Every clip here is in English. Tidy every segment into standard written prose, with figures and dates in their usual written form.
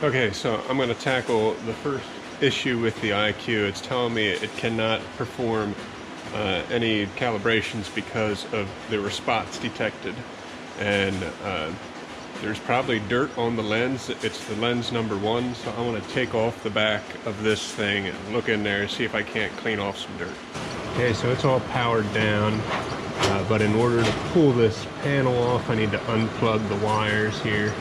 Okay, so I'm going to tackle the first issue with the IQ. It's telling me it cannot perform any calibrations because of there were spots detected, and there's probably dirt on the lens. It's the lens number 1, so I want to take off the back of this thing and look in there and see if I can't clean off some dirt. Okay, so it's all powered down, but in order to pull this panel off, I need to unplug the wires here.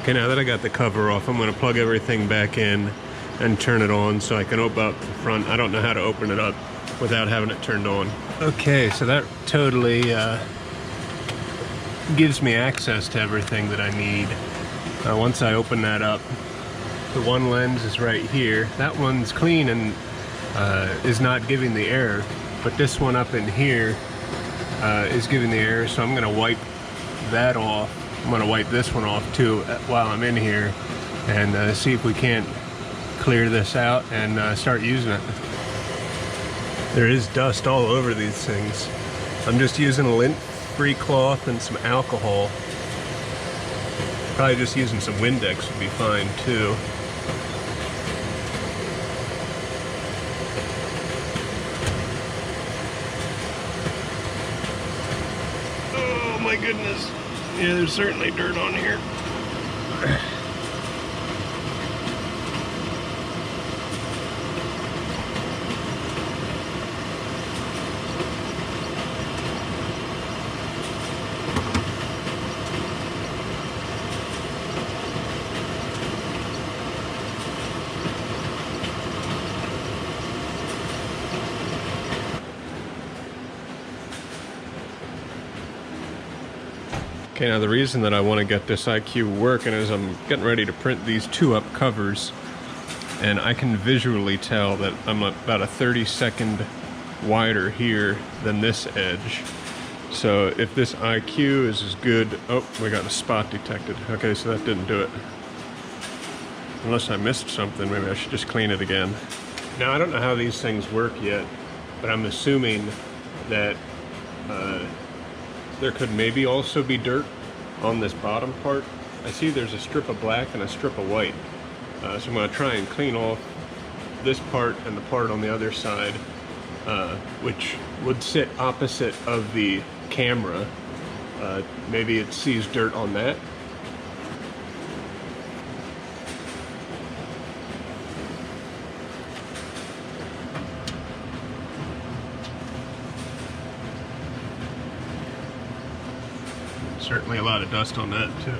Okay, now that I got the cover off, I'm going to plug everything back in and turn it on so I can open up the front. I don't know how to open it up without having it turned on. Okay, so that totally gives me access to everything that I need. Once I open that up, the one lens is right here. That one's clean and is not giving the error, but this one up in here is giving the error, so I'm going to wipe that off. I'm going to wipe this one off too while I'm in here and see if we can't clear this out and start using it. There is dust all over these things. I'm just using a lint-free cloth and some alcohol. Probably just using some Windex would be fine too. Oh my goodness. Yeah, there's certainly dirt on here. Okay, now the reason that I want to get this IQ working is I'm getting ready to print these 2-up covers, and I can visually tell that I'm about a 30-second wider here than this edge. So if this IQ is as good... Oh, we got a spot detected. Okay, so that didn't do it. Unless I missed something, maybe I should just clean it again. Now, I don't know how these things work yet, but I'm assuming that there could maybe also be dirt on this bottom part. I see there's a strip of black and a strip of white. So I'm going to try and clean off this part and the part on the other side, which would sit opposite of the camera. Maybe it sees dirt on that. Certainly a lot of dust on that too.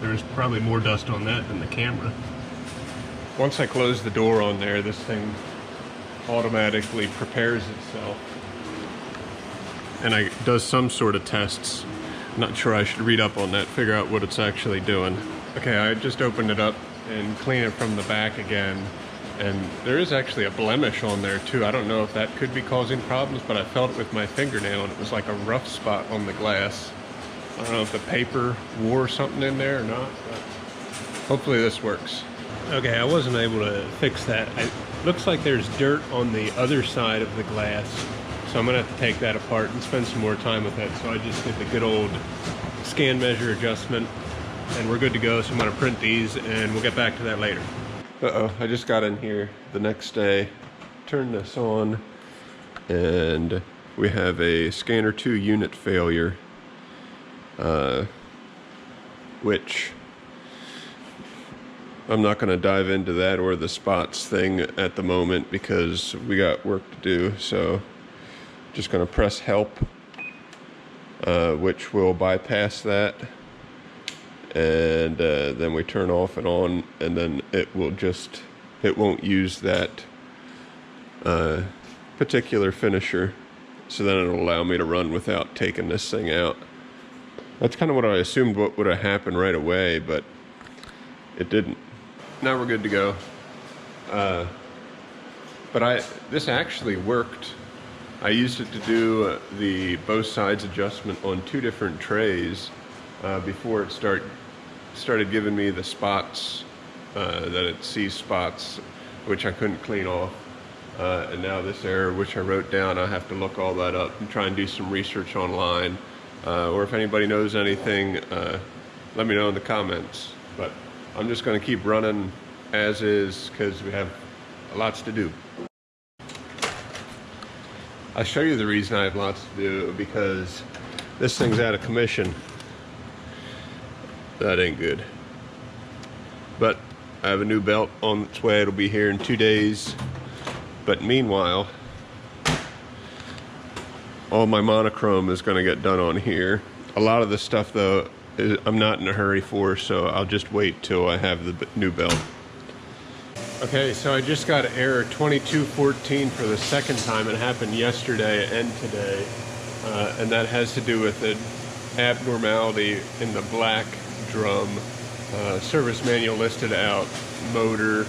There's probably more dust on that than the camera. Once I close the door on there, this thing automatically prepares itself and does some sort of tests. I'm not sure, I should read up on that, figure out what it's actually doing. Okay, I just opened it up and clean it from the back again. And there is actually a blemish on there too. I don't know if that could be causing problems, but I felt it with my fingernail and it was like a rough spot on the glass. I don't know if the paper wore something in there or not, but hopefully this works. Okay, I wasn't able to fix that. It looks like there's dirt on the other side of the glass, so I'm gonna have to take that apart and spend some more time with it. So I just did the good old scan measure adjustment and we're good to go. So I'm gonna print these and we'll get back to that later. Uh-oh, I just got in here the next day, turned this on, and we have a scanner 2 unit failure, which I'm not going to dive into that or the spots thing at the moment because we got work to do. So just going to press help, which will bypass that. And then we turn off and on, and then it won't use that particular finisher, so then it'll allow me to run without taking this thing out. That's kind of what I assumed what would have happened right away, but it didn't. Now we're good to go. But this actually worked. I used it to do the both sides adjustment on 2 different trays before it started giving me the spots, that it sees spots, which I couldn't clean off. And now this error, which I wrote down, I have to look all that up and try and do some research online. Or if anybody knows anything, let me know in the comments. But I'm just going to keep running as is because we have lots to do. I'll show you the reason I have lots to do, because this thing's out of commission. That ain't good. But I have a new belt on its way. It'll be here in 2 days. But meanwhile, all my monochrome is going to get done on here. A lot of the stuff, though, I'm not in a hurry for, so I'll just wait till I have the new belt. Okay, so I just got error 2214 for the second time. It happened yesterday and today, and that has to do with an abnormality in the black drum. Service manual listed out motor,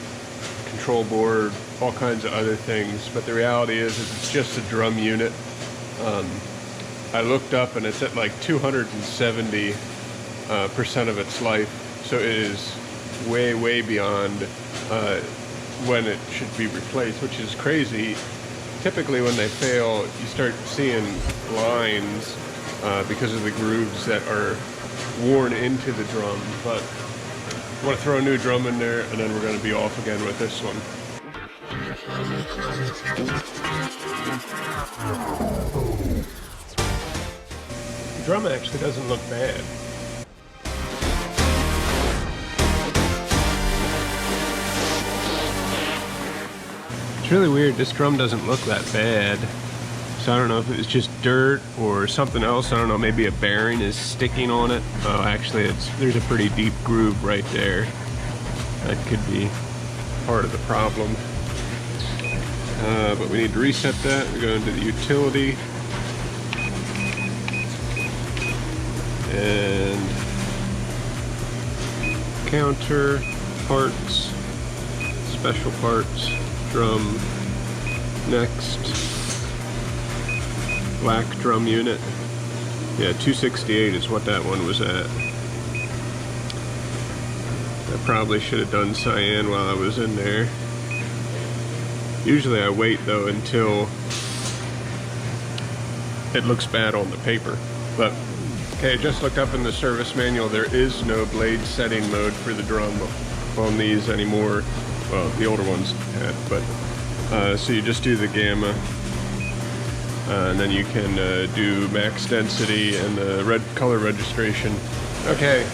control board, all kinds of other things, but the reality is it's just a drum unit. I looked up and it's at like 270% of its life, so it is way beyond when it should be replaced, which is crazy. Typically when they fail, you start seeing lines because of the grooves that are worn into the drum. But I want to throw a new drum in there, and then we're going to be off again with this one. The drum actually doesn't look bad. It's really weird, this drum doesn't look that bad. So I don't know if it was just dirt or something else. I don't know, maybe a bearing is sticking on it. Oh, actually there's a pretty deep groove right there. That could be part of the problem. But we need to reset that. We go into the utility. And counter, parts, special parts, drum, next, black drum unit. Yeah, 268 is what that one was at. I probably should have done cyan while I was in there. Usually I wait though until it looks bad on the paper. But okay, I just looked up in the service manual, there is no blade setting mode for the drum on these anymore. Well, the older ones had, but so you just do the gamma, and then you can do max density and the red color registration. Okay,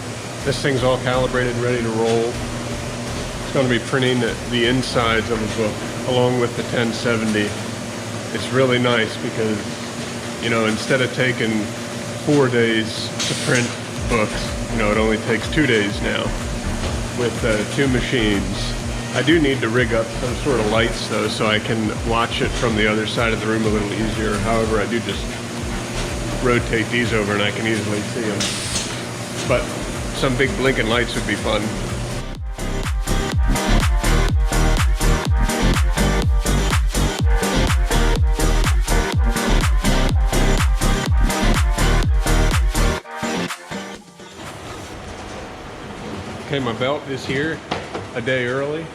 this thing's all calibrated and ready to roll. It's going to be printing the insides of a book along with the 1070. It's really nice because, you know, instead of taking 4 days to print books, you know, it only takes 2 days now with 2 machines. I do need to rig up some sort of lights though, so I can watch it from the other side of the room a little easier. However, I do just rotate these over and I can easily see them. But some big blinking lights would be fun. Okay, my belt is here a day early,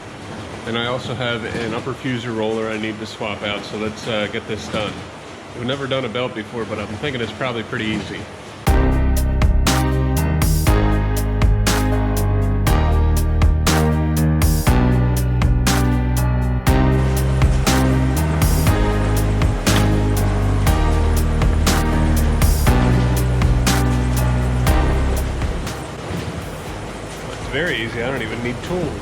and I also have an upper fuser roller I need to swap out, so let's get this done. We've never done a belt before, but I'm thinking it's probably pretty easy. Very easy, I don't even need tools.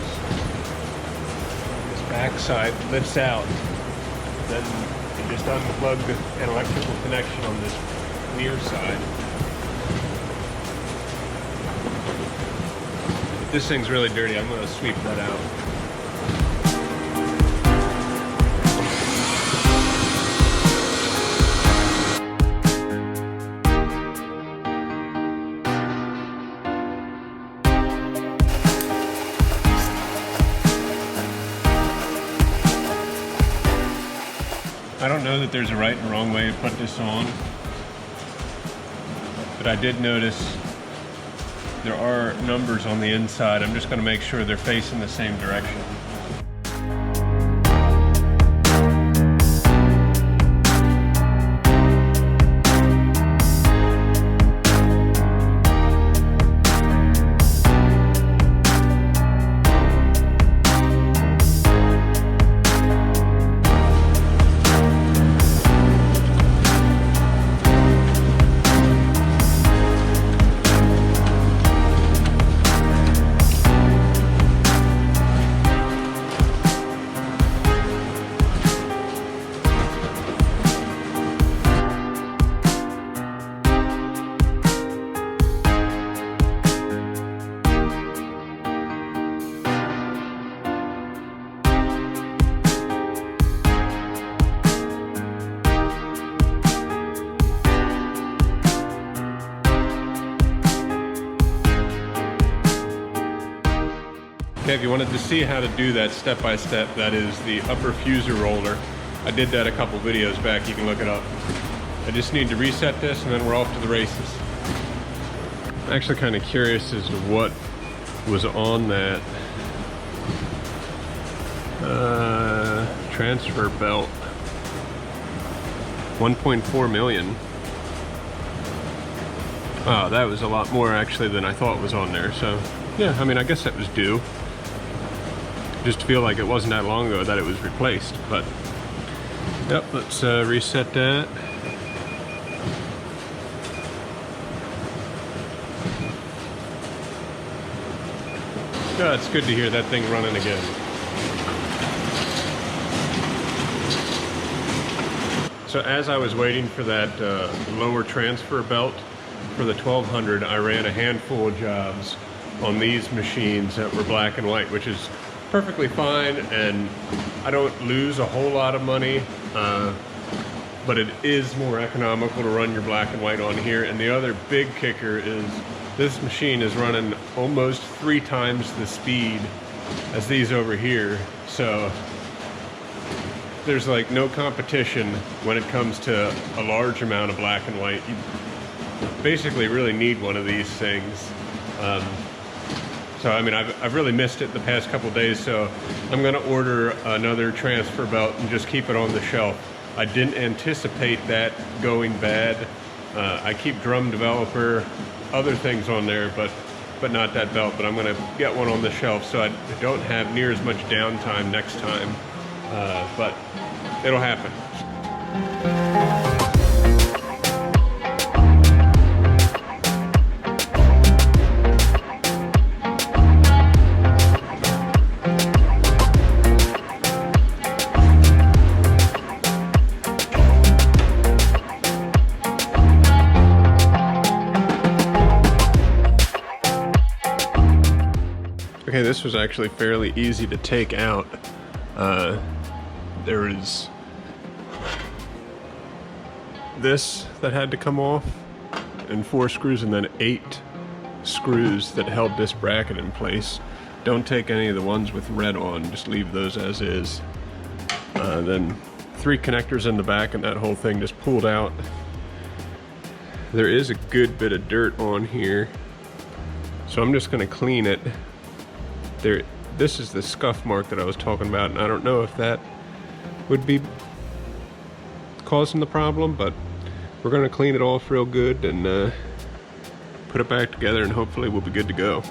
This back side lifts out. Then you just unplug an electrical connection on this near side. If this thing's really dirty, I'm gonna sweep that out. I don't know that there's a right and wrong way to put this on, but I did notice there are numbers on the inside. I'm just going to make sure they're facing the same direction. Okay, if you wanted to see how to do that step by step, that is the upper fuser roller. I did that a couple videos back, you can look it up. I just need to reset this and then we're off to the races. I'm actually kind of curious as to what was on that transfer belt. 1.4 million. Oh, that was a lot more actually than I thought was on there. So yeah, I mean, I guess that was due. Just feel like it wasn't that long ago that it was replaced, but yep, let's reset that. Oh, it's good to hear that thing running again. So as I was waiting for that lower transfer belt for the 1200, I ran a handful of jobs on these machines that were black and white, which is perfectly fine, and I don't lose a whole lot of money, but it is more economical to run your black and white on here. And the other big kicker is this machine is running almost 3 times the speed as these over here, so there's like no competition when it comes to a large amount of black and white. You basically really need one of these things. So I mean, I've really missed it the past couple days, so I'm gonna order another transfer belt and just keep it on the shelf. I didn't anticipate that going bad. I keep Drum Developer, other things on there, but not that belt. But I'm gonna get one on the shelf so I don't have near as much downtime next time. But it'll happen. Okay, this was actually fairly easy to take out. There was this that had to come off, and 4 screws, and then 8 screws that held this bracket in place. Don't take any of the ones with red on, just leave those as is. Then 3 connectors in the back, and that whole thing just pulled out. There is a good bit of dirt on here, so I'm just gonna clean it. This is the scuff mark that I was talking about, and I don't know if that would be causing the problem, but we're gonna clean it off real good and put it back together, and hopefully we'll be good to go.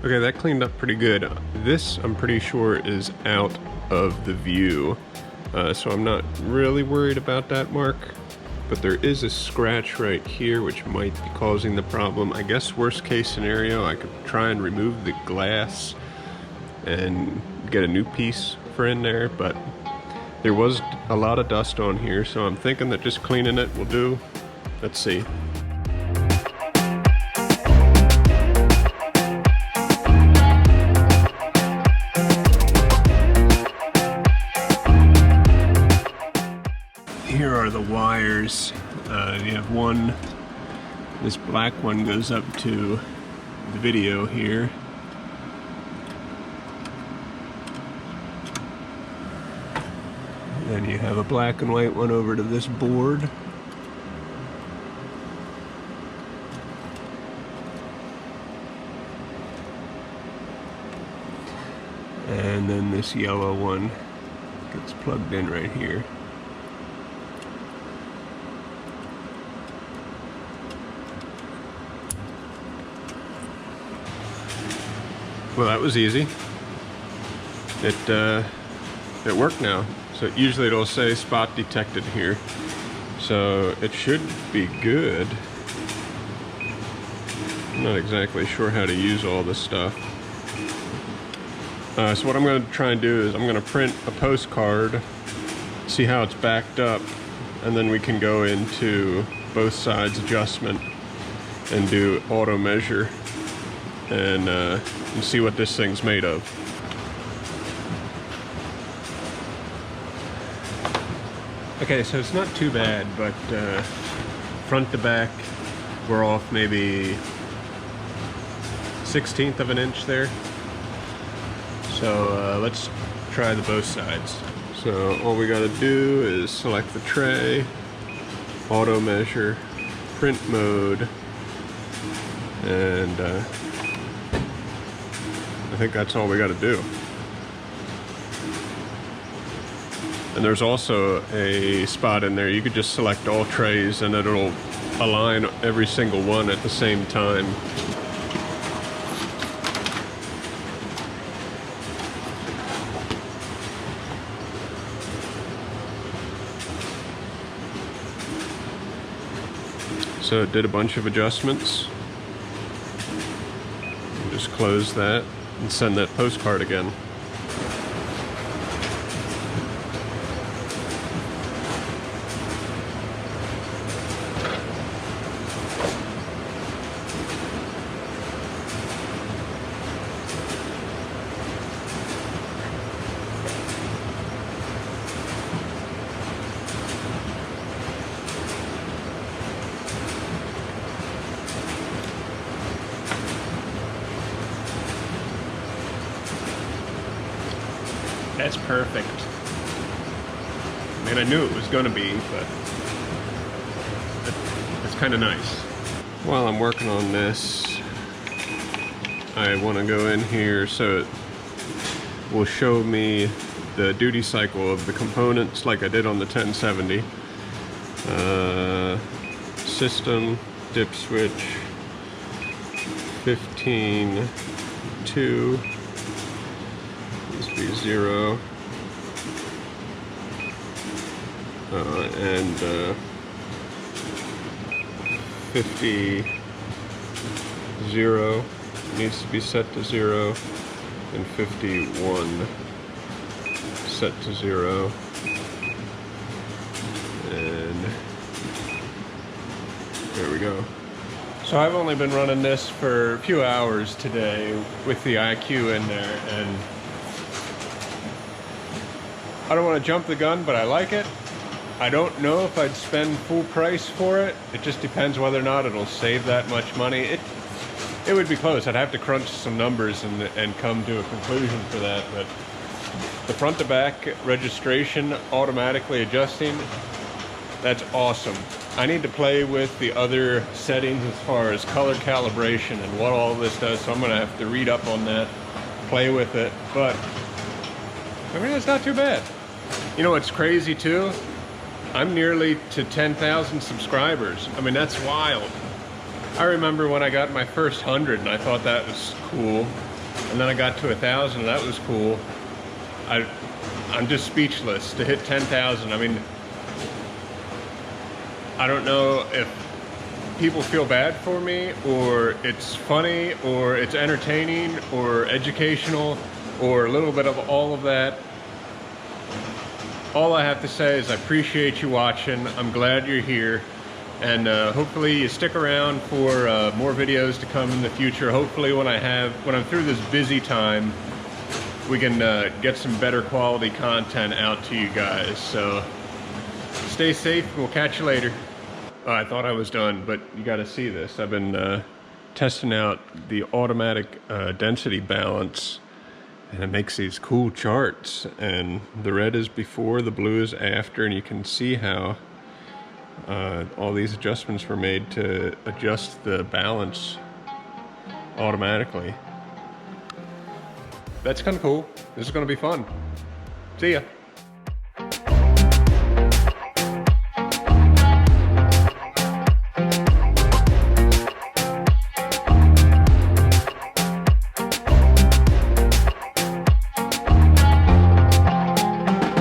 Okay, that cleaned up pretty good. This, I'm pretty sure, is out of the view, so I'm not really worried about that mark. But there is a scratch right here which might be causing the problem. I guess worst case scenario, I could try and remove the glass and get a new piece for in there, but there was a lot of dust on here, so I'm thinking that just cleaning it will do. Let's see. Here are the wires. You have one, this black one goes up to the video here. Then you have a black and white one over to this board. And then this yellow one gets plugged in right here. Well, that was easy. It worked now. So usually it'll say spot detected here. So it should be good. I'm not exactly sure how to use all this stuff. So what I'm going to try and do is I'm going to print a postcard, see how it's backed up, and then we can go into both sides adjustment and do auto measure and see what this thing's made of. Okay, so it's not too bad, but Front to back, we're off maybe 1/16 of an inch there. So let's try the both sides. So all we gotta do is select the tray, auto measure, print mode, and I think that's all we gotta do. And there's also a spot in there, you could just select all trays and it'll align every single one at the same time. So it did a bunch of adjustments. Just close that and send that postcard again. That's perfect. I mean, I knew it was gonna be, but it's kind of nice. While I'm working on this, I want to go in here so it will show me the duty cycle of the components like I did on the 1070. System, dip switch, 15.2. Be 0 and 50 0 needs to be set to 0 and 51 set to 0 and there we go. So I've only been running this for a few hours today with the IQ in there, and I don't want to jump the gun, but I like it. I don't know if I'd spend full price for it. It just depends whether or not it'll save that much money. It would be close. I'd have to crunch some numbers and come to a conclusion for that. But the front to back registration automatically adjusting, that's awesome. I need to play with the other settings as far as color calibration and what all this does. So I'm going to have to read up on that, play with it. But I mean, it's not too bad. You know what's crazy too? I'm nearly to 10,000 subscribers. I mean, that's wild. I remember when I got my first 100 and I thought that was cool. And then I got to 1,000 and that was cool. I'm just speechless to hit 10,000. I mean, I don't know if people feel bad for me, or it's funny, or it's entertaining, or educational, or a little bit of all of that. All I have to say is I appreciate you watching. I'm glad you're here, and hopefully you stick around for more videos to come in the future. Hopefully when I'm through this busy time, we can get some better quality content out to you guys. So stay safe, and we'll catch you later. I thought I was done, but you got to see this. I've been testing out the automatic density balance, and it makes these cool charts, and the red is before, the blue is after, and you can see how all these adjustments were made to adjust the balance automatically. That's kind of cool. This is going to be fun. See ya.